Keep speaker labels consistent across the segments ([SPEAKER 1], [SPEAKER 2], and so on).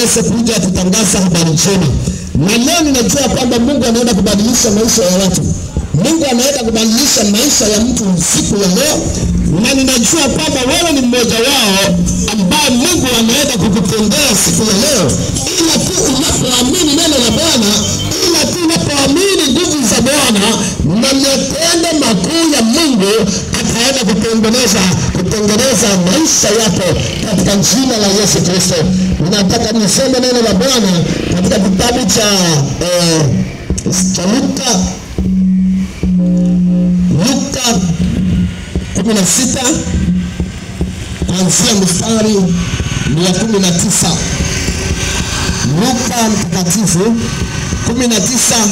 [SPEAKER 1] kuja kutangaza habari njema. Na leo ninajua kwamba Mungu anaenda kubadilisha maisha ya watu. Mungu anaenda kubadilisha maisha ya mtu siku ya leo. Na ninajua kwamba wewe ni mmoja wao ambaye Mungu anaenda kukutendea siku ya leo. Ila tu unapoamini neno la Bwana, ila tu unapoamini nguvu za Bwana na matendo makuu ya Mungu, ataenda kutengeneza maisha yako katika jina la Yesu Kristo. Ninataka niseme neno la Bwana katika kitabu cha Luka 16 kuanzia mstari wa 19. Luka mtakatifu 16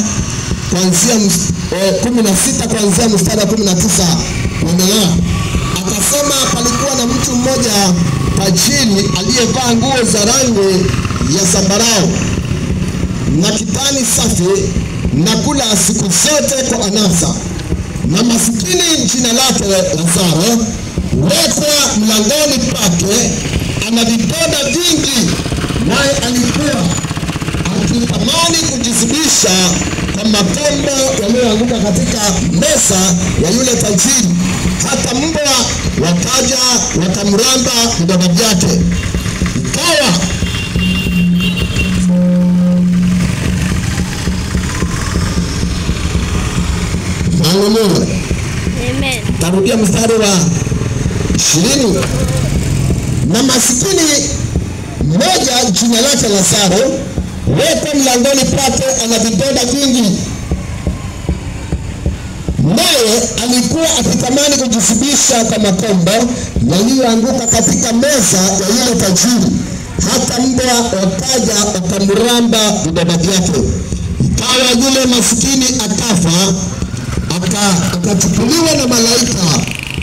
[SPEAKER 1] kuanzia 16 kuanzia mstari wa 19 kuendelea. Akasema palikuwa na mtu mmoja tajiri aliyevaa nguo za rangi ya zambarau na kitani safi na kula siku zote kwa anasa. Na masikini jina lake Lazaro wekwa mlangoni pake ana vidonda vingi, naye alikuwa akitamani kujizibisha kwa makombo yaliyoanguka katika meza ya yule tajiri. Hata mbwa wakaja wakamramba vidonda vyake. Ikawa
[SPEAKER 2] Amen.
[SPEAKER 1] Tarudia mstari wa 20. Na masikini mmoja jina lake Lazaro weka mlangoni pake ana vidonda vingi, naye alikuwa akitamani kujisibisha kwa makombo yaliyoanguka katika meza ya yule tajiri. Hata mbwa wakaja wakamramba vidonda vyake. Ikawa yule masikini akafa, akachukuliwa na malaika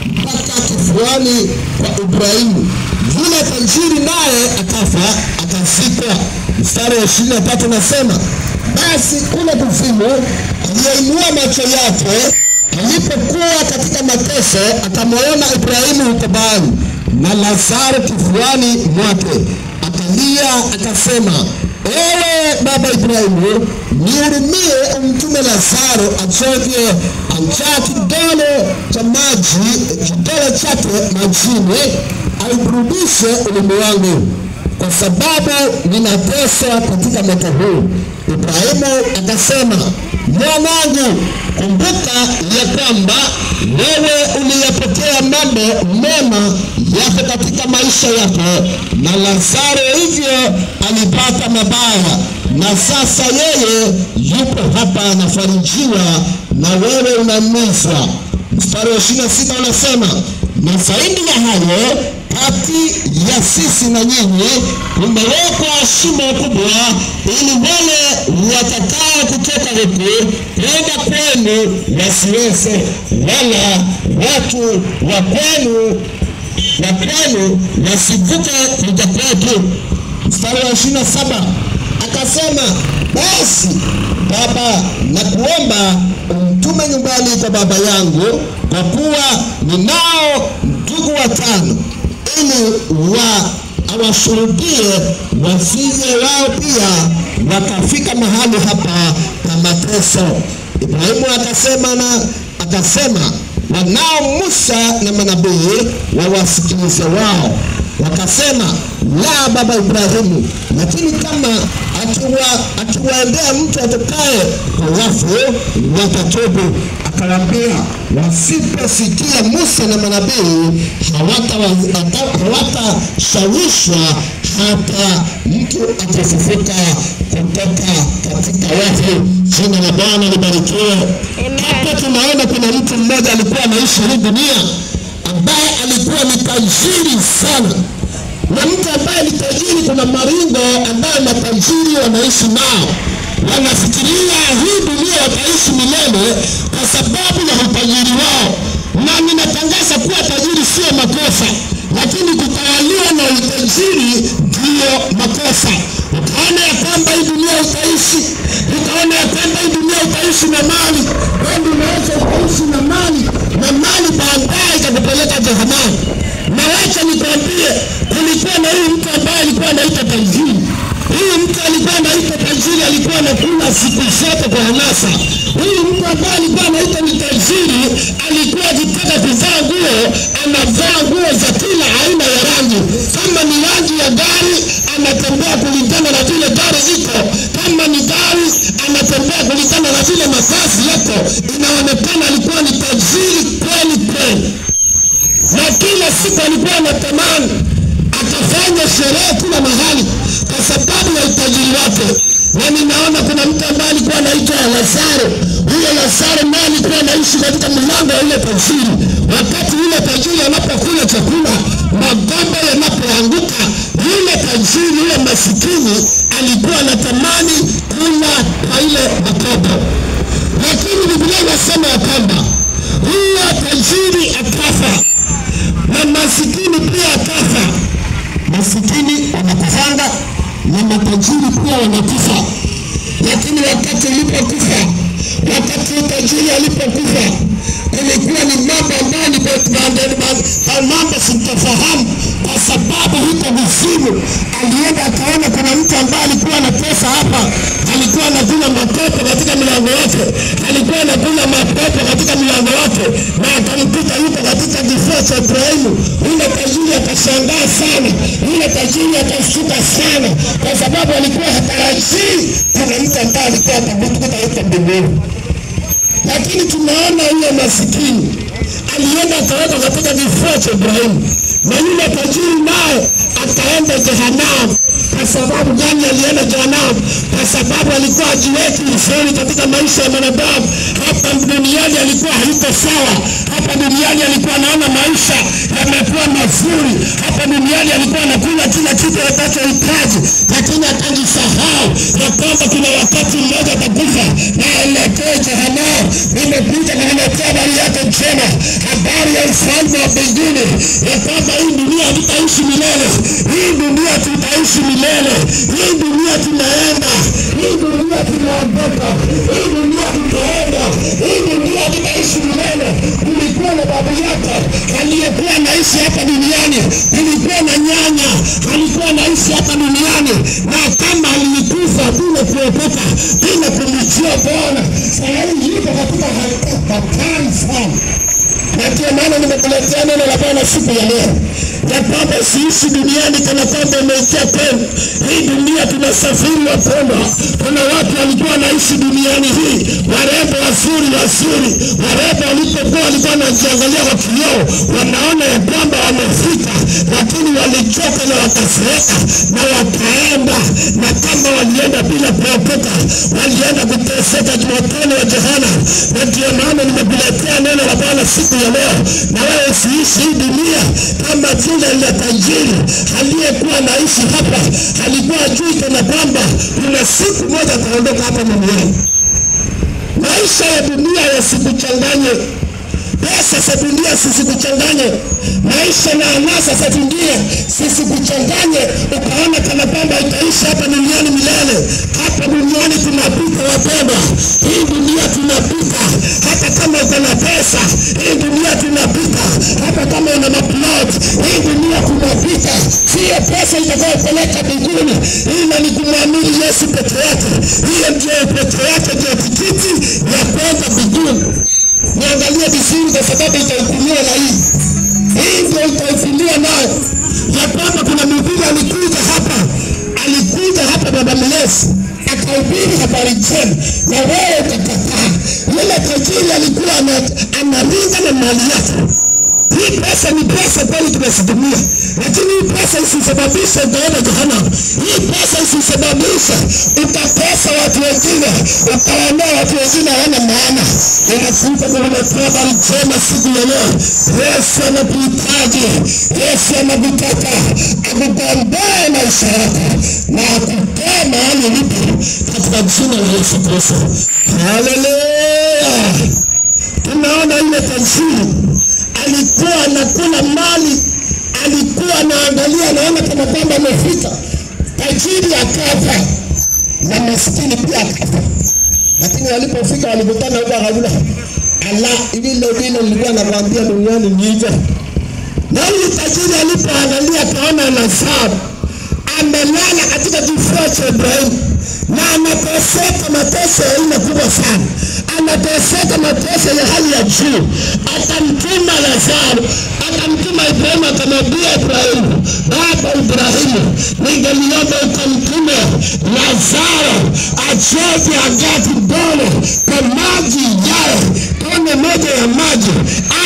[SPEAKER 1] mpaka kifuani kwa Ibrahimu. Yule tajiri naye akafa, akazikwa. Mstari wa 23 nasema, basi kule kuzimu aliyeinua macho yake alipokuwa katika mateso akamwona Ibrahimu huko mbali na Lazaro kifuani mwake. Akalia akasema, ewe baba Ibrahimu, nihurumie umtume Lazaro achovye anjaa kidole chake majini aiburudishe ulimi wangu, kwa sababu ninateswa katika moto huu. Ibrahimu akasema, mwanangu, kumbuka ya kwamba wewe uliyapokea mambo mema yako katika maisha yako, na Lazaro hivyo alipata mabaya, na sasa yeye yupo hapa anafarijiwa na wewe unaumizwa. Mstari wa 26 unasema, na zaidi ya hayo, kati ya sisi na nyinyi kumewekwa shimo kubwa, ili wale watakao kutoka huku kwenda kwenu wasiweze, wala watu wa kwenu wasivuke kuja kwetu. Mstari wa 27 akasema, basi baba, nakuomba umtume nyumbani kwa baba yangu, kwa kuwa ninao ndugu 5, ili awashuhudie wasije wao pia wakafika mahali hapa pa mateso. Ibrahimu akasema wanao Musa na manabii wawasikilize wao. Wakasema, la baba Ibrahimu, lakini kama akiwaendea mtu atokaye kwa wafu watatubu. Akawaambia, wasiposikia Musa na manabii hawatashawishwa hata mtu atafufuka kutoka katika wafu. Jina la Bwana libarikiwe. Hapa tunaona kuna mtu mmoja alikuwa anaishi hii dunia ambaye alikuwa ni tajiri sana. Na mtu ambaye ni tajiri, kuna maringo ambayo matajiri wanaishi nao. Wanafikiria hii dunia wataishi milele kwa sababu ya utajiri wao. Na ninatangaza kuwa tajiri sio makosa, lakini kutawaliwa na utajiri ndio makosa. Utaona ya kwamba hii dunia utaishi, utaona ya kwamba hii dunia utaishi na mali. Wewe unaweza utaishi na mali baadaye itakupeleka jehanamu. Na wacha nikwambie, kulikuwa na huyu mtu ambaye alikuwa anaitwa tajiri. tajiri alikuwa anakula siku zote kwa anasa. Huyu mtu ambaye alikuwa anaitwa ni tajiri alikuwa akitaka kuvaa nguo, anavaa nguo za kila aina ya rangi. Kama ni rangi ya gari, anatembea kulingana na vile gari iko. Kama ni gari, anatembea kulingana na vile mavazi yako. Inaonekana alikuwa ni tajiri kweli kweli. Na kila siku alikuwa anatamani akafanya sherehe kila mahali kwa sababu ya utajiri wake. Na ninaona kuna mtu ambaye alikuwa anaitwa Lazaro. Huyo Lazaro naye alikuwa anaishi katika mlango wa ile tajiri. Wakati yule tajiri anapokula chakula, magomba yanapoanguka, yule tajiri, yule masikini alikuwa anatamani kula kwa ile magomba. Lakini Biblia inasema ya kwamba huyo tajiri akafa na masikini pia akafa. Masikini wanakufanga na matajiri pia wanakufa. Lakini wakati ulipokufa, wakati tajiri alipokufa, kulikuwa ni mambo ambayo ni mambo sintofahamu, kwa sababu huko mzimu alienda akaona kuna mtu ambaye alikuwa na pesa hapa, alikuwa anakula makopo katika milango yake, alikuwa anakula makopo katika milango yake, na akampita yuko katika kifua cha Ibrahimu. Yule tajiri akashangaa sana, yule tajiri akashtuka sana, kwa sababu alikuwa hatarajii kuna mtu ambaye alikuwa atakuta yuko mbinguni. Lakini tunaona yule masikini alienda akaweka katika kifua cha Ibrahimu, na yule tajiri naye akaenda jehanamu. Kwa sababu gani alienda jehanamu? Kwa sababu alikuwa hajiweki vizuri katika maisha ya mwanadamu. Hapa duniani alikuwa hayuko sawa. Hapa duniani alikuwa anaona maisha yamekuwa mazuri. Hapa duniani alikuwa anakula kila kitu anachohitaji, lakini akajisahau ya kwamba kuna wakati mmoja atakufa na aelekee jehanamu. Nimekuja na naletea habari yake njema, habari ya ufalme wa mbinguni, ya kwamba hii dunia hatutaishi milele. Hii dunia tutaishi milele. Hii dunia tunaenda. Hii dunia tunaondoka. Hii dunia tutaenda. Hii dunia tutaishi milele. Kulikuwa na babu yako aliyekuwa anaishi hapa duniani. Kulikuwa na nyanya alikuwa anaishi hapa duniani, na kama alikufa bila kuokoka, bila kumjua Bwana, sasa hivi yuko katika hatari sana. Na ndio maana nimekuletea neno la Bwana siku ya leo, ya kwamba siishi duniani kana kwamba umeingia kwenu. Hii dunia tunasafiri wapendwa. Kuna watu walikuwa wanaishi duniani hii, warembo wazuri, warembo walikuwa wanajiangalia kwa kioo, wanaona ya kwamba wamefika, lakini walichoka na wakazeeka na wakaenda. Na kama walienda bila kuokoka, walienda kuteseka motoni wa jehanamu. Na ndio maana nimekuletea neno la Bwana siku ya leo, na wewe siishi hii dunia kama vile ile tajiri aliyekuwa anaishi hapa. Alikuwa ajui kana kwamba kuna siku moja ataondoka hapa duniani. Maisha ya dunia yasikuchanganye. Pesa za dunia zisikuchanganye. Maisha na anasa za dunia zisikuchanganye ukaona kana kwamba utaishi hapa duniani milele. Hapa duniani tunapita wapendwa. Hii dunia tunapita. Hata kama uko na pesa, hii dunia tunapita. Hata kama una maplot, hii dunia tunapita. Sio pesa itakayopeleka mbinguni, ila ni kumwamini Yesu peke yake. Hiyo ndio peke yake ndio tikiti ya kwenda mbinguni. Niangalie vizuri kwa sababu itahukumiwa na hii. Hii ndio itahukumiwa nayo. Ya kwamba kuna mhubiri alikuja hapa baba mlezi, akahubiri habari njema, na wewe ukakataa. Yule tajiri alikuwa analinga na mali yake. Hii pesa ni pesa kweli tunasitumia, lakini hii pesa isisababishe ukaenda jehanamu. Hii pesa isisababishe ukatesa watu wengine, ukawaondoa watu wengine hawana maana. Inafunza kwa habari njema siku ya leo. Yesu anakuhitaji, Yesu anakutaka akukomboe maisha yako na akutoe mahali ulipo katika jina la Yesu Kristo. Haleluya! Tunaona ile tajiri alikuwa anakula mali, alikuwa anaangalia, anaona kama kwamba amefika. Tajiri akafa na maskini pia akafa. Lakini walipofika walikutana huko akakula. Ili ndio nilikuwa nakwambia duniani ni hivyo. Na yule tajiri alipoangalia akaona Lazaro amelala katika kifua cha Ibrahimu. na anateseka mateso ya aina kubwa sana, anateseka mateso ya hali ya juu. Akamtuma Lazaro, akamtuma Ibrahimu, akamwambia Ibrahimu, baba Ibrahimu, ningeliomba ukamtume Lazaro achote agati mbele kwa maji yale, tone moja ya maji,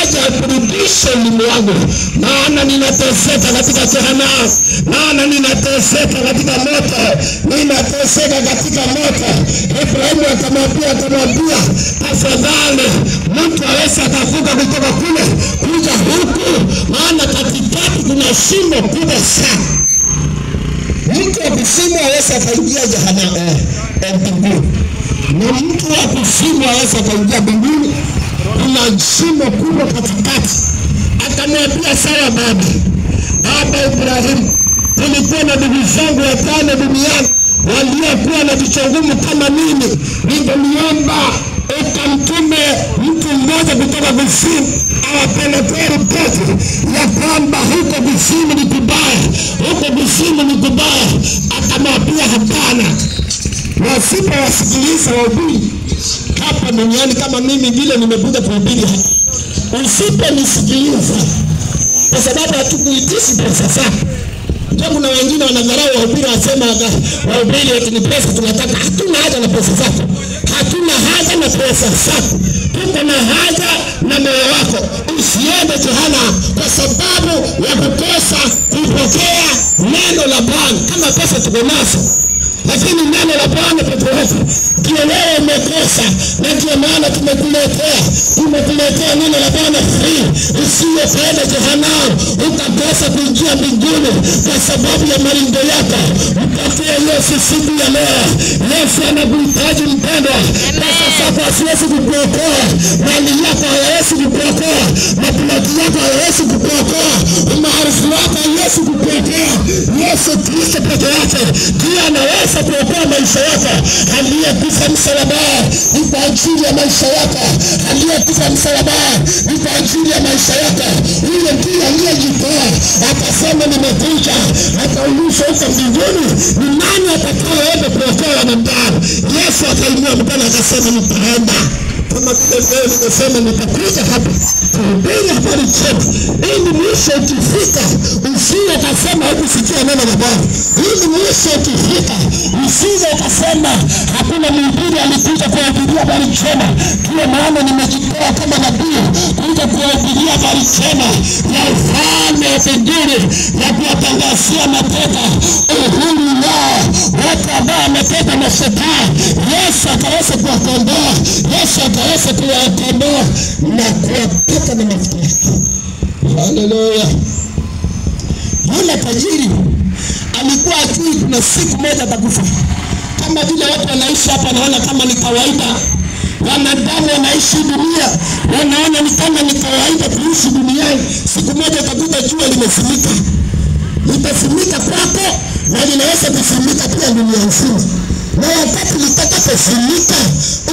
[SPEAKER 1] aje akurudishe mwili wangu, maana ninateseka katika jehanamu, maana ninateseka katika moto, ninateseka katika moto. Ibrahimu akamwambia, tafadhali mtu aweza akavuka kutoka kule kuja huku, maana katikati kuna shimo kubwa sana. Mtu wa kuzimu aweza akaingia jehanamu mbinguni, na mtu wa kuzimu aweza akaingia mbinguni. Kuna shimo kubwa katikati. Akamwambia, sawa baba Ibrahimu, tulikuwa na ndugu zangu 5 duniani waliokuwa na vichwa ngumu kama mimi. Ningeliomba ukamtume mtu mmoja kutoka kuzimu awapelekee ripoti ya kwamba huko kuzimu ni kubaya, huko kuzimu ni kubaya. Akamwambia, hapana, wasipowasikiliza wahubiri hapa duniani kama mimi vile nimekuja kuhubiri hapa, usiponisikiliza, kwa sababu hatukuitishi pesa zako. Ndio kuna wengine wanadharau wahubiri, wasema wahubiri eti ni pesa tunataka. Hatuna haja na pesa zako, hatuna haja na pesa zako, tuko na haja na moyo wako. Usiende jehanamu kwa sababu ya kukosa kupokea neno la Bwana. Kama pesa tuko nazo, lakini neno la Bwana pekee yake ndio leo umekosa, na ndio maana tumekuletea neno la Bwana free. Usiwe kwenda jehanamu ukakosa kuingia mbinguni kwa sababu ya maringo yako. Mpokee Yesu siku ya leo. Yesu anakuhitaji mpendwa. Pesa zako haziwezi kukuokoa, mali yako haiwezi kukuokoa, maploti yako haiwezi kukuokoa, umaarufu wako haiwezi kukuokoa. Yesu Kristo pekee yake ndiye anaweza kuokoa maisha yako. Aliyekufa msalabani ni kwa ajili ya maisha yako, aliyekufa msalabani ni kwa ajili ya maisha yako. Yule ndiye aliyejitoa akasema, nimekuja. Akaulizwa huko mbinguni, ni nani atakayeenda kuokoa wanadamu? Yesu akainua mkono akasema, nitaenda. Kama vile leo nimesema nitakuja hapa kuhubiri habari njema, ili mwisho ukifika usije ukasema hukusikia neno la Bwana. Ili mwisho ukifika usije ukasema hakuna mhubiri alikuja kuhubiria habari njema. Ndio maana nimejitoa kama nabii kuja kuhubiria habari njema ya ufalme wa mbinguni, ya kuwatangazia mateka uhuru wao wote ambao wameteka na shetani. Yesu akaweza kuwakomboa, Yesu akaweza kuwakomboa na kuwapata na mafuta yake. Haleluya. Yule tajiri alikuwa ajui kuna siku moja atakufa. Kama vile watu wanaishi hapa naona kama ni kawaida, wanadamu wanaishi dunia wanaona ni kama ni kawaida kuishi duniani. Siku moja utakuta jua limefunika, litafunika kwako na linaweza kufunika pia dunia nzima. Na wakati litakapofunika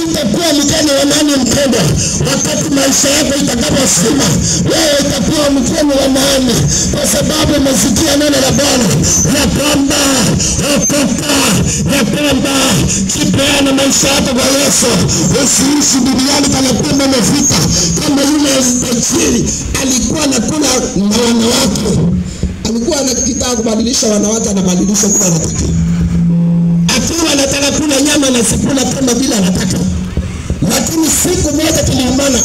[SPEAKER 1] utakuwa mkeni wa nani mpendwa? Wakati maisha yako itakaposimama, wewe utakuwa mkeni wa nani? Kwa sababu umesikia neno la Bwana ya kwamba okoka, ya kwamba kipeana maisha yako kwa Yesu. Usiishi duniani kana kwamba umefika. Kama yule tajiri alikuwa anakula na wanawake, alikuwa anataka kubadilisha wanawake, anabadilisha kula na tajiri. Akiwa anataka kula nyama na sikula kama bila anataka. Lakini siku moja tuliumana,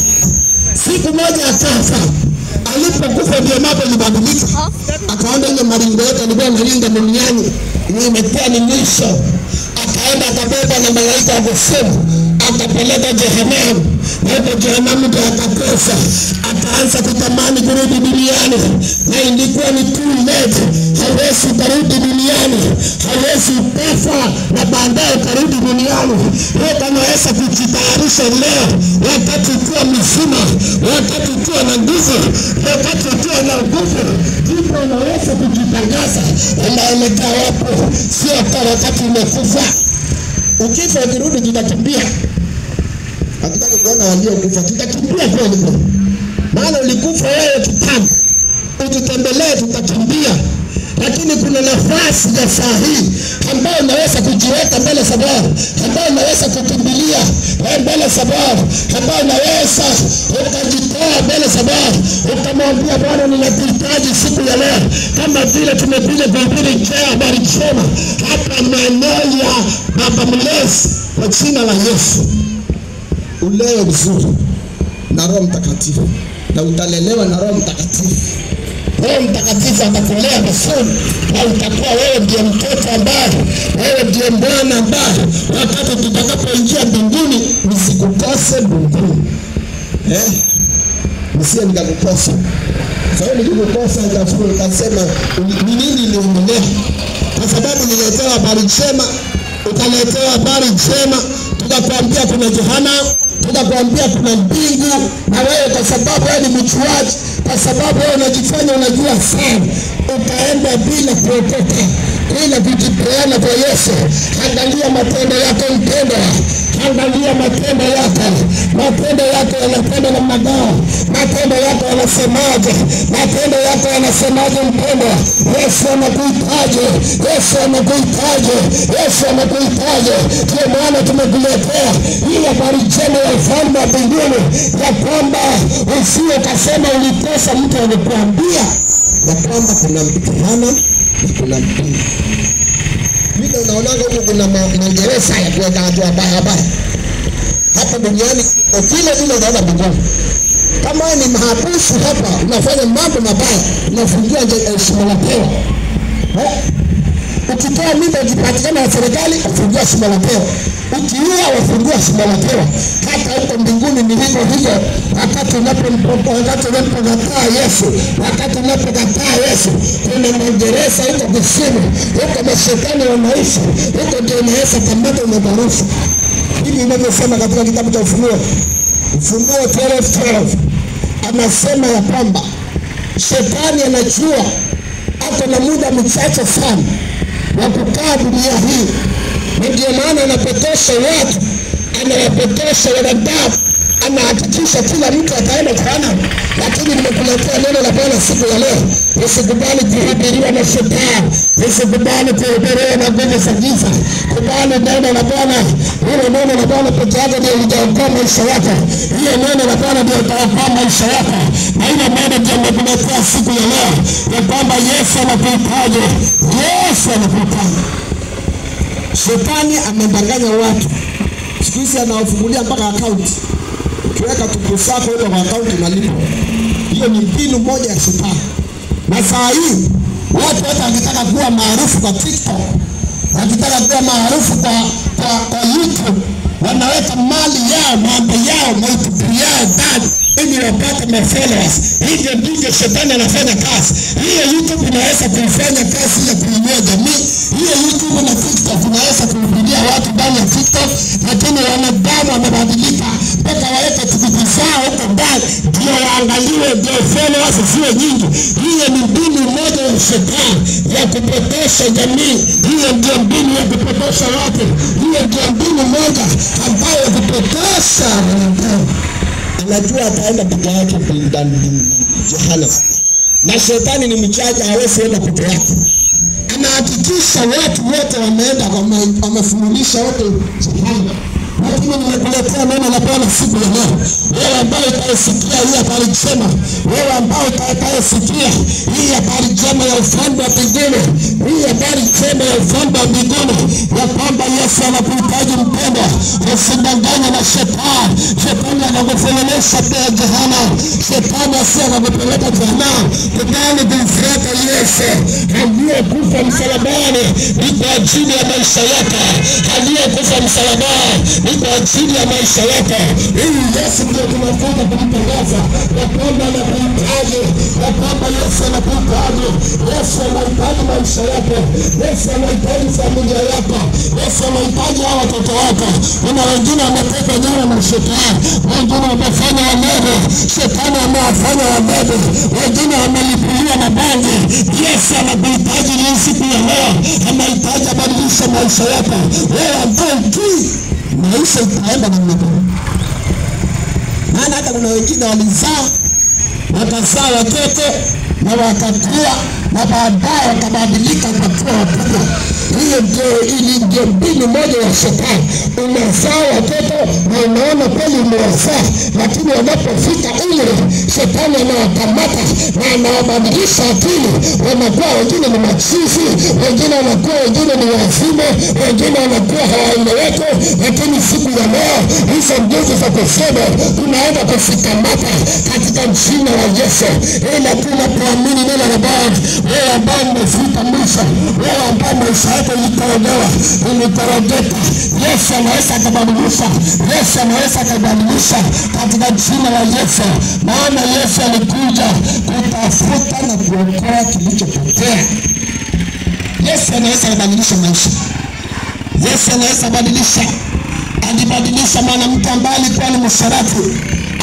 [SPEAKER 1] siku moja akafa. Alipokufa ndio mambo libadilika. Akaona ile maringo yote alikuwa analinda duniani imekuwa ni mwisho. Akaenda akabeba na malaika wa kuzimu, akapeleka jehanamu. Hapo jehanamu ndio akakosa, akaanza kutamani kurudi duniani, na ilikuwa ni too late. Hawezi kurudi duniani, hawezi kufa na baadaye kurudi duniani. Wewe unaweza kujitayarisha leo, wakati ukiwa mzima, wakati ukiwa na nguvu, wakati ukiwa na nguvu, ndipo unaweza kujitangaza unaelekea wapo, sio kwa wakati umekufa. Ukifa ukirudi tutakimbia. Hatutaki kuona waliokufa, tutakimbia kweli. Maana ulikufa wewe kitambo, ututembelee tutakimbia. Lakini kuna nafasi ya saa hii ambayo unaweza kujiweka mbele mbele za Bwana, ambayo unaweza kukimbilia mbele za Bwana, ambayo unaweza ukajitoa mbele za Bwana, ukamwambia Bwana, ninakuhitaji siku ya leo, kama vile tumekuja kuhubiri habari njema hapa maeneo ya Baba Mlezi. Kwa jina la Yesu, ulewe vizuri na Roho Mtakatifu, na utalelewa na Roho Mtakatifu. Roho Mtakatifu atakulea vizuri, na utakuwa wewe ndiye mtoto ambaye, wewe ndiye mwana ambaye wakati tutakapoingia mbinguni nisikukose mbinguni. Nisiye nikakukosa. Sababu nikikukosa utasema ni nini niliongelea? Kwa sababu niletewa habari njema, ukaletewa habari njema, tukakwambia kuna jehanamu, tukakwambia kuna mbingu, na wewe kwa sababu wewe ni mchuaji, kwa sababu wewe unajifanya unajua sana, utaenda bila kuokoka, bila kujipeana kwa Yesu. Angalia matendo yako mpendwa, angalia matendo yako. Matendo yako yanapenda namna gani? Matendo yako yanasemaje? Matendo yako yanasemaje mpendwa? Yesu anakuhitaji, Yesu anakuhitaji, Yesu anakuhitaji. Kwa maana tumekuletea hii habari njema ya ufalme wa mbinguni, ya kwamba usije kasema ulikosa. Mtu anakuambia ya kwamba kuna mtihana na kuna mbingu. Mimi unaonaga huko kuna magereza ya kuweka watu wabaya baya. Hapa duniani vile unaona mbinguni. Kama ni mahabusu hapa, unafanya mambo mabaya, unafungiwa shimo la pewa. Ukitoa mimba ukipatikana na serikali, ufungiwa shimo la pewa. Ukiua wafungiwa shimo la pewa. Hata huko mbinguni ni hivyo hivyo. Wakati unapokataa Yesu, wakati unapokataa Yesu, kuna magereza huko kuzimu, huko mashetani wanaishi, huko ndio unaweza kamata umedharufu. Hivi inavyosema katika kitabu cha Ufunuo 12:12, anasema ya kwamba shetani anajua ako na muda mchache sana wa kukaa dunia hii, na ndio maana anapotosha watu, anawapotosha wanadamu, anahakikisha kila mtu ataenda jehanamu. Lakini nimekuletea neno la Bwana siku ya leo. Usikubali kuhubiriwa na shetani, usikubali kuhubiriwa na nguvu za giza. Kubali neno la Bwana. Hilo neno la Bwana pekee yake ndio litaokoa maisha yako. Hiyo neno la Bwana ndio litaokoa maisha yako. Na hilo neno ndio nimekuletea siku ya leo, ya kwamba Yesu anakuhitaji, Yesu anakuhitaji. Shetani amedanganya watu. Siku hizi anawafungulia mpaka account. Ukiweka tupu zako huko kwa account unalipa. Hiyo ni mbinu moja ya shetani. Na saa hii watu wote wanataka kuwa maarufu kwa TikTok, wanataka kuwa maarufu kwa YouTube, wanaweka mali yao, mambo yao, YouTube yao ndani ili wapate followers. Hivyo ndivyo shetani anafanya kazi. Hiyo YouTube inaweza kufanya kazi ya kuinua jamii. Hiyo YouTube na TikTok inaweza kuhubiria watu ndani ya TikTok, lakini wanadamu wamebadilika mpaka waweke tikiti zao huko ndani ndio waangaliwe, ndio followers ziwe nyingi. Hiyo ni mbinu moja ya shetani ya kupotosha jamii. Hiyo ndio mbinu ya kupotosha watu. Hiyo ndio mbinu moja ambayo ya kupotosha wanadamu. Anajua ataenda peke yake ndani jehanamu. Na shetani ni mchaja, hawezi enda peke yake. Anahakikisha watu wote wameenda, wamefunulisha wote jehanamu. Lakini nimekuletea neno la Bwana siku ya leo. Wewe ambaye utasikia hii habari njema, wewe ambaye utasikia hii habari njema ya ufalme wa mbinguni, hii habari njema ya ufalme wa mbinguni, ya kwamba Yesu anakuhitaji mpendwa. Usidanganywe na shetani. Shetani anakufunulisha kwa jehanamu. Shetani anakupeleka jehanamu. Kubali kumfuata Yesu aliyekufa msalabani ni kwa ajili ya maisha yako. Aliyekufa msalabani ni kwa ajili ya maisha yako. Hii Yesu ndio tunafuata kumtangaza, ya kwamba anakuhitaji, ya kwamba Yesu anakuhitaji. Yesu anahitaji maisha yako. Yesu anahitaji familia yako. Yesu anahitaji hao watoto wako. Kuna wengine wametekwa nyara na shetani, wengine wamefanya walevi, shetani amewafanya walevi, wengine wamelipuliwa na bangi. Yesu anakuhitaji hii siku ya leo, anahitaji abadilishe maisha yako. Wewe ambaye maisha itaenda na mnapo. Maana hata kuna wengine walizaa, wakazaa watoto na wakakua, na baadaye wakabadilika kwa kuwa wakubwa. Hiyo ndio mbinu moja ya shetani. Unazaa watoto na unaona kweli umewazaa, lakini wanapofika umri shetani anawakamata na anawabadilisha akili. Wanakuwa wengine ni machizi, wengine wanakuwa wengine ni wazimu, wengine wanakuwa hawaeleweki. Lakini siku ya leo hizo nguvu za kusema tunaenda kuzikamata katika jina la Yesu. Ila tunapoamini neno la Bwana, wewe ambaye umefika mwisho, wewe ambaye maisha yako imekorogeka, Yesu anaweza kubadilisha. Yesu anaweza kubadilisha katika jina la Yesu. Maana Yesu alikuja kutafuta na kuokoa kilichopotea. Yesu anaweza kubadilisha maisha. Yesu anaweza kubadilisha. Alibadilisha mwanamke ambaye alikuwa ni msharati.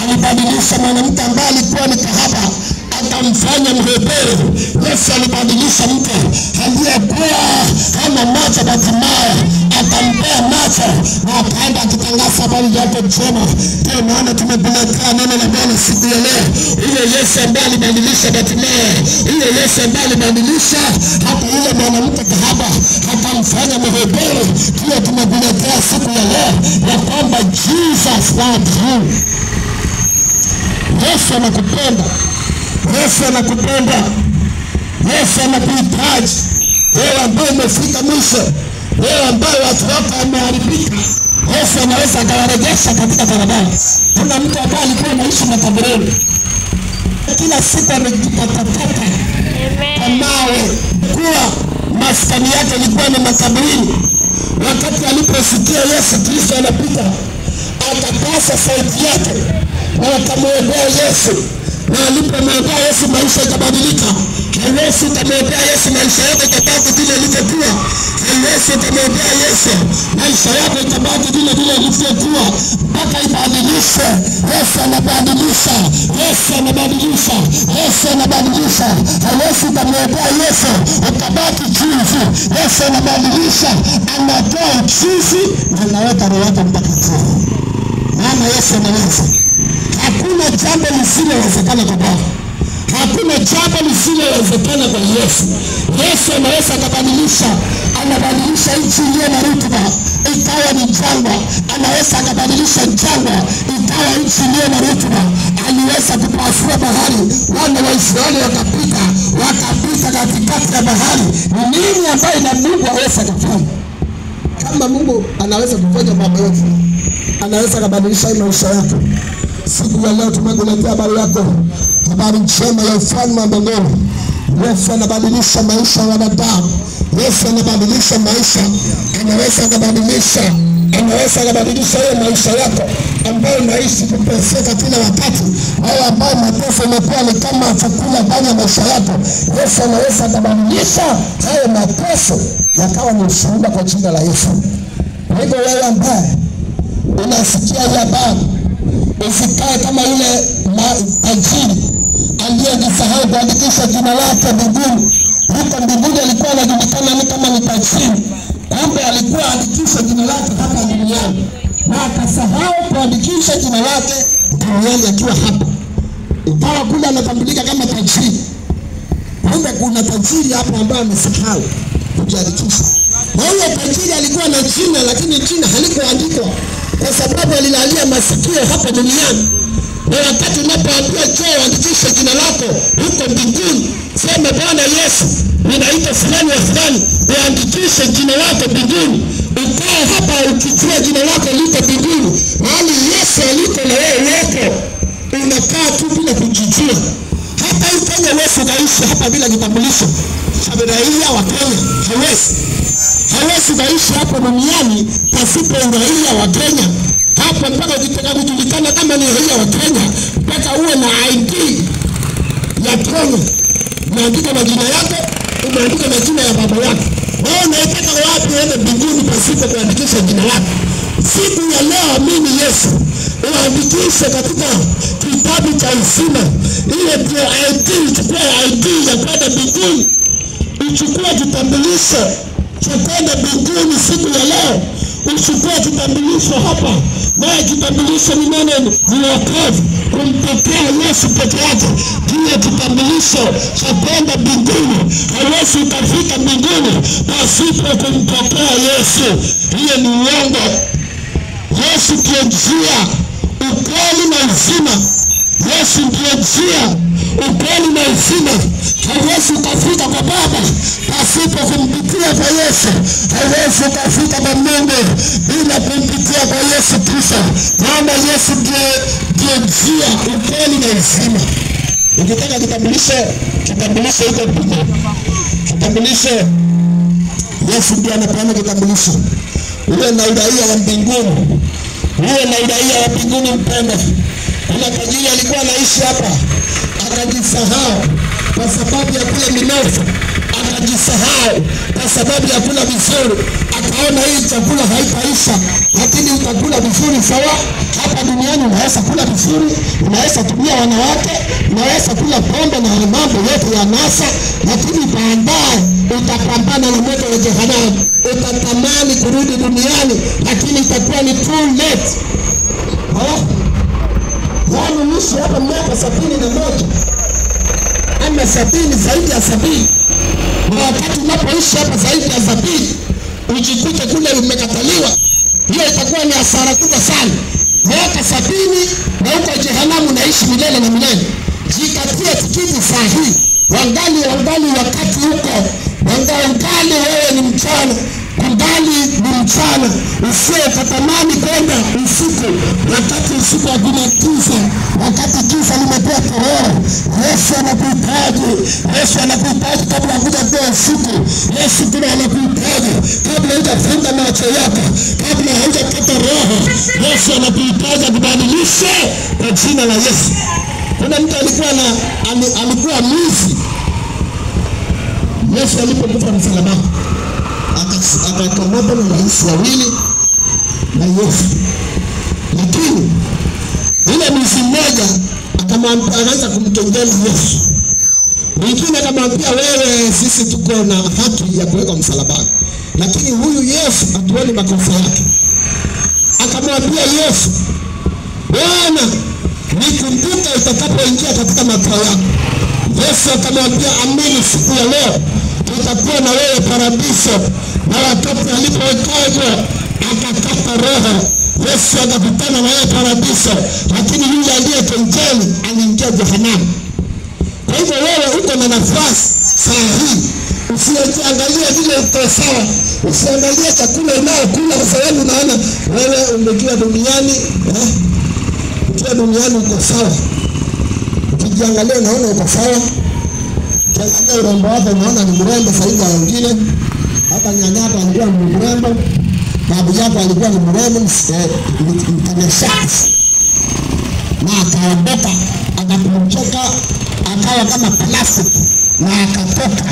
[SPEAKER 1] Alibadilisha mwanamke ambaye alikuwa ni kahaba, akamfanya mhubiri. Yesu alibadilisha mtu aliyekuwa hana macho, Bartimayo akampea macho na akaenda akitangaza habari yake njema. Ndio maana tumekuletea neno la Bwana siku ya leo. Ile Yesu ambaye alibadilisha Bartimayo, ile Yesu ambaye alibadilisha hata ile mwanamke kahaba akamfanya mhubiri, ndio tumekuletea siku ya leo ya kwamba Jesus loves you. Yesu anakupenda. Yesu anakupenda. Yesu anakuhitaji. Wewe ambaye umefika mwisho, wewe ambaye watu wako wameharibika, Yesu anaweza akawarejesha katika barabara. Kuna mtu ambaye alikuwa anaishi makaburini, kila siku amejipatapata kwa mawe, kuwa maskani yake ilikuwa ni makaburini. Wakati aliposikia Yesu Kristo anapita, akapasa sauti yake na akamwendea Yesu. Na alipomwendea Yesu maisha ikabadilika. Yesu akamwendea Yesu maisha yake ikabaki vile ilivyokuwa. Yesu akamwendea Yesu maisha yake ikabaki vile ilivyokuwa mpaka ibadilishwe. Yesu anabadilisha. Yesu anabadilisha. Yesu anabadilisha. Yesu akamwendea Yesu ukabaki chizi. Yesu anabadilisha. Anatoa chizi na anaweka Roho wake Mtakatifu. Maana Yesu anaweza. Hakuna jambo lisilowezekana kwa Bwana. Hakuna jambo lisilowezekana kwa Yesu. Yesu anaweza kubadilisha. Anabadilisha nchi iliyo na rutuba ikawa ni jangwa. Anaweza kubadilisha jangwa ikawa nchi iliyo na rutuba. Aliweza kupasua bahari, wana wa Israeli wakapita katikati ya bahari. Ni nini ambayo na Mungu aweza kufanya? Kama Mungu anaweza kufanya mambo yote, anaweza kubadilisha maisha yako. Siku ya leo tumekuletea habari yako, habari njema ya ufalme wa mbinguni. Yesu anabadilisha maisha ya wanadamu. Yesu anabadilisha maisha. Anaweza kubadilisha hiyo maisha yako ambayo unaishi kupeseka kila wakati, au ambayo mateso yamekuwa ni kama chakula ndani ya maisha yako. Yesu anaweza kubadilisha hayo mateso yakawa ni ushuhuda kwa jina la Yesu. Kwa hivyo wewe ambaye unasikia habari, usikae kama yule tajiri aliyejisahau kuandikisha jina lake mbinguni. Huko mbinguni alikuwa anajulikana kama ni tajiri, kumbe alikuwa andikisha jina lake hapa duniani, na akasahau kuandikisha jina lake duniani akiwa hapa. Ikawa kule anatambulika kama tajiri, kumbe kuna tajiri hapo ambaye amesahau kujiandikisha. Na huyo tajiri alikuwa na jina, lakini jina halikuandikwa kwa sababu alilalia masikio hapa duniani. Na wakati unapoambiwa njoo andikisha jina lako huko mbinguni, sema Bwana Yesu, ninaitwa fulani wa fulani, uandikishe jina lako mbinguni. Ukae hapa ukijua jina lako liko mbinguni, mahali Yesu aliko na wewe wako. Unakaa tu bila kujijua. Hapa hii Kenya Yesu kaishi hapa bila kitambulisho cha raia wa Kenya. Hawezi kaishi hapa duniani pasipo raia wa Kenya. Hapa mpaka ukitaka kujulikana kama ni raia wa Kenya, mpaka uwe na ID ya Kenya. Unaandika majina yako, unaandika majina ya baba yako. Wewe unataka wapi uende mbinguni pasipo kuandikisha jina lako? Siku ya leo amini Yesu, uandikishe katika kitabu cha uzima. Ile ndio ID, chukua ID ya kwenda mbinguni. Uchukue kitambulisho cha kwenda mbinguni siku ya leo. uchukue kitambulisho hapa. Na kitambulisho ni nini? Ni wokovu. Kumpokea Yesu peke yake ndiyo kitambulisho cha kwenda mbinguni. Hawezi ukafika mbinguni pasipo kumpokea Yesu. Hiyo ni uongo. Yesu ndiye njia, ukweli na uzima. Yesu ndiye njia, ukweli na uzima. Hawezi ukafika kwa Baba pasipo kumpitia kwa Yesu. Hawezi ukafika kwa Mungu bila kumpitia kwa Yesu Kristo. Maana Yesu ndiye njia, ukweli na uzima. Ukitaka kitambulisho iko pia. Kitambulisho, Yesu ndiye anapeana kitambulisho. Uwe na uraia wa mbinguni. Uwe na uraia wa mbinguni mpendwa. Kuna tajiri alikuwa anaishi hapa, akajisahau kwa sababu ya kula minofu, akajisahau kwa sababu ya kula vizuri. Akaona hii chakula haitaisha, lakini utakula vizuri sawa. Hapa duniani unaweza kula vizuri, unaweza tumia wanawake, unaweza kula pombe na mambo yote ya nasa, lakini baadaye utapambana na moto wa jehanamu. Utatamani kurudi duniani, lakini itakuwa ni too late. Yaani nusu hapa miaka 71 ama 70, zaidi ya 70. Na wakati unapoishi hapa zaidi ya 70, ujikute kule umekataliwa, hiyo itakuwa ni hasara kubwa sana. Miaka 70 na huko jehanamu naishi milele na milele. Jikatie tikiti saa hii. Wangali wakati huko. Wangali wewe ni mchana. Wangali ni mchana. Usiwe katamani kwenda usiku. Wakati usiku hakuna kisa. Wakati kisa limepewa teroro. Yesu anakuhitaji. Yesu anakuhitaji kabla huja kwa usiku. Yesu kuna anakuhitaji kabla hujafunga macho yako. Kabla hujapata roho. Yesu anakuhitaji kubadilisha kwa jina la Yesu. Kuna mtu alikuwa mwizi. Yesu alipokufa msalabani, akakamata na rais wawili na Yesu. Lakini ile mwizi mmoja akaanza kumtongeza Yesu. Mwingine akamwambia, wewe, sisi tuko na haki ya kuweka msalabani, lakini huyu Yesu hatuoni makosa yake. Akamwambia Yesu, Bwana, nikumbuke utakapoingia katika makao yako. Yesu akamwambia, amini, siku ya leo tutakuwa na wewe paradiso. Na wakati alipotajwa akakata roho, Yesu akakutana na yeye paradiso, lakini yule aliyekengeli aliingia jehanamu. Kwa hivyo wewe uko na nafasi saa hii. Usiangalie vile uko sawa, usiangalie chakula unayokula, kwa sababu unaona wewe umekuwa duniani, ukiwa duniani uko sawa. Ukijiangalia unaona uko sawa. Ukiangalia urembo wako unaona ni mrembo zaidi ya wengine. Hata nyanyako alikuwa ni mrembo, babu yako alikuwa ni mrembo, mtanashati. Na akaondoka, akakumchoka, akawa kama plastic na akatoka.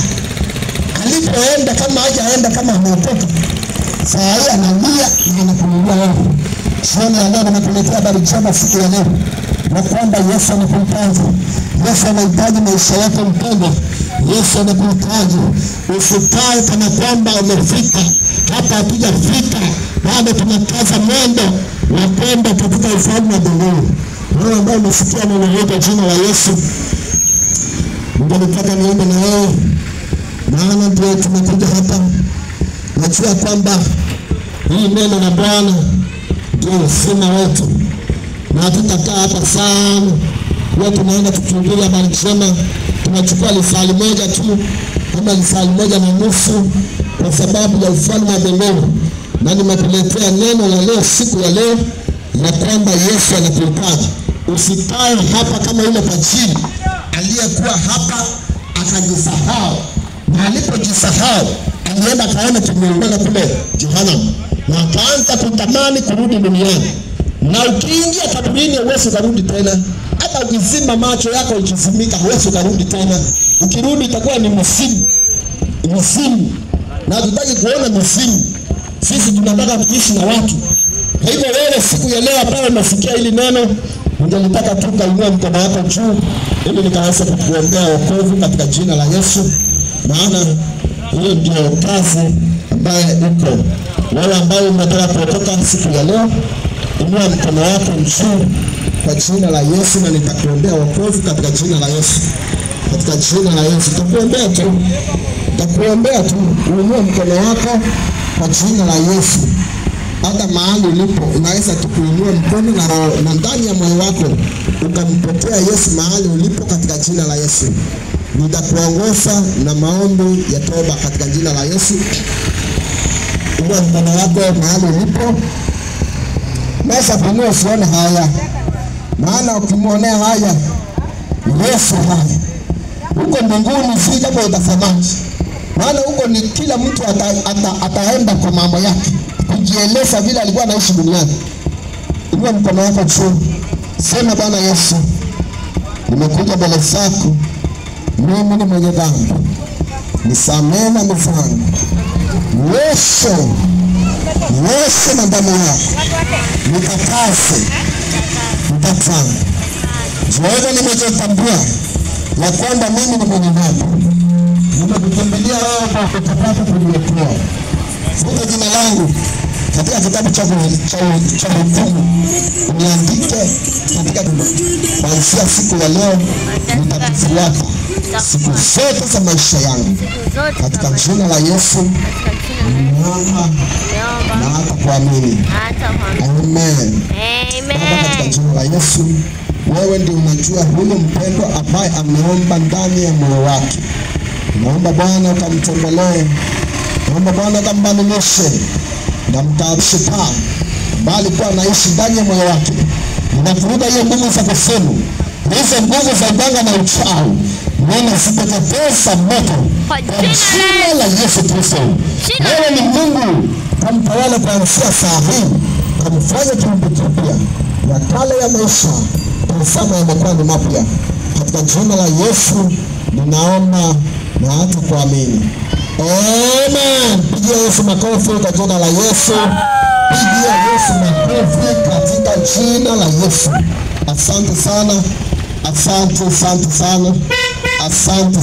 [SPEAKER 1] Alipoenda kama hajaenda kama ametoka. Saa hii analia na anakunulia wewe. Jioni ya leo nakuletea habari njema siku ya leo. Na kwamba Yesu anakuhitaji. Yesu anahitaji maisha yako mpendwa. Yesu anakuhitaji. Usikae kana kwamba umefika. Hapa hatujafika. Bado tunakaza mwendo wa kwenda katika ufalme wa mbinguni. Wewe ambaye umesikia neno hili jina la Yesu, ningetaka niombe na wewe. Maana ndio tumekuja hapa. Najua kwamba hii neno la Bwana ndio uzima wetu. Na tutakaa hapa sana. Leo tunaenda kuhubiri habari njema. Tunachukua lisali moja tu, kama lisali moja na nusu, kwa sababu ya ufalme wa mbinguni. Na nimekuletea neno la leo siku ya leo na kwamba Yesu anakuhitaji. Usikae hapa kama yule tajiri aliyekuwa hapa akajisahau. Na alipojisahau alienda kaona tumeondoka kule jehanamu, na akaanza kutamani kurudi duniani. Na ukiingia kaburini huwezi kurudi tena. Hata ukizima macho yako ikizimika huwezi kurudi tena. Ukirudi itakuwa ni msimu. Na hatutaki kuona msimu. Sisi tunataka kuishi na watu. Kwa hivyo wewe siku ya leo ambayo unasikia hili neno, ningetaka tu kainua mkono wako juu ili nikaweza kukuombea wokovu katika jina la Yesu. Maana hiyo ndio kazi ambayo uko Wale ambao mnataka kuokoka siku ya leo, inua mkono wako juu kwa jina la Yesu na nitakuombea wokovu katika jina la Yesu. Katika jina la Yesu nitakuombea tu. Nitakuombea tu. Inua mkono wako kwa jina la Yesu. Hata mahali ulipo unaweza kuinua mkono na ndani ya moyo wako ukampotea Yesu mahali ulipo katika jina la Yesu. Nitakuongoza na maombi ya toba katika jina la Yesu. Inua mkono wako mahali ulipo. Naweza kuinua usione haya. Maana ukimwonea haya Yesu haya, huko mbinguni si kama utafamaji. Maana huko ni kila mtu ataenda kwa mambo yake, kujieleza vile alikuwa anaishi duniani. Inua mkono wako juu. Sema, Bwana Yesu, nimekuja mbele zako. Mimi ni mwenye dhambi. Nisamehe dhambi zangu. Yesu na damu yako nitakase nitakufanya. Jehova, nimejitambua ya kwamba mimi ni mwenye dhambi. Nimekukimbilia wewe kwa kutapata kuniokoa. Futa jina langu katika kitabu cha hukumu. Uniandike katika kuanzia siku ya leo nitakufuata siku zote za maisha yangu. Katika jina la Yesu naomba na hata kuamini. Amen. Baba, katika jina la Yesu, wewe ndiye unajua huyo mpendwa ambaye ameomba ndani ya moyo wake. Naomba Bwana ukamtembelee. Naomba Bwana ukambadilishe na mtaabishita bali kwa naishi ndani ya moyo wake. Ninavuruga hiyo nguvu za kuzimu, hizo nguvu za uganga na uchawi. Ninaziteketeza moto kwa jina la Yesu Kristo. Wewe ni Mungu, kamtawala kuanzia saa hii, kamfanya kiumbe kipya. Ya kale ya maisha tazama yamekuwa ni mapya. Katika jina la Yesu ninaomba na hata kuamini. Amen. Pigia Yesu makofi kwa jina la Yesu. Pigia Yesu makofi katika jina la Yesu. Asante sana. Asante sana. Asante sana.